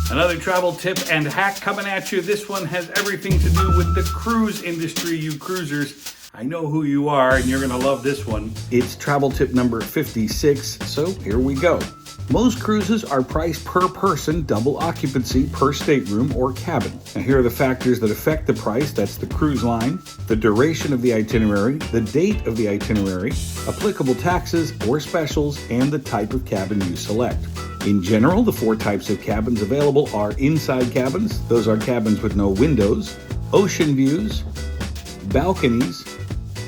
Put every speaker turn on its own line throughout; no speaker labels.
Another travel tip and hack coming at you. This one has everything to do with the cruise industry, you cruisers. I know who you are, and you're going to love this one. It's travel tip number 56, so here we go. Most cruises are priced per person, double occupancy per stateroom or cabin. Now here are the factors that affect the price. That's the cruise line, the duration of the itinerary, the date of the itinerary, applicable taxes or specials, and the type of cabin you select. In general, the 4 types of cabins available are inside cabins. Those are cabins with no windows, ocean views, balconies,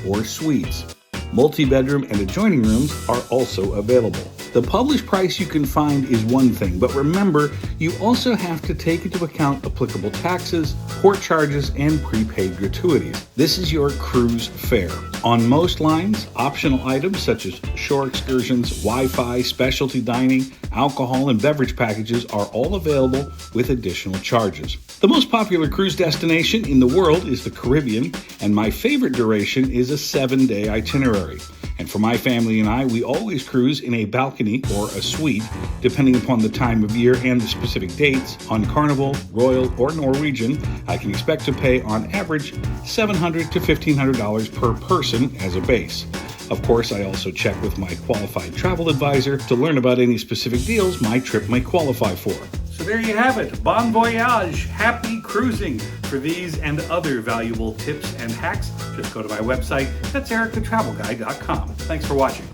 or suites. Multi-bedroom and adjoining rooms are also available. The published price you can find is one thing, but remember, you also have to take into account applicable taxes, port charges, and prepaid gratuities. This is your cruise fare. On most lines, optional items such as shore excursions, Wi-Fi, specialty dining, alcohol, and beverage packages are all available with additional charges. The most popular cruise destination in the world is the Caribbean, and my favorite duration is a 7-day itinerary. And for my family and I, we always cruise in a balcony or a suite, depending upon the time of year and the specific dates. On Carnival, Royal, or Norwegian, I can expect to pay on average $700 to $1,500 per person as a base. Of course, I also check with my qualified travel advisor to learn about any specific deals my trip may qualify for. So there you have it. Bon voyage. Happy cruising. For these and other valuable tips and hacks, just go to my website. That's ericthetravelguy.com. Thanks for watching.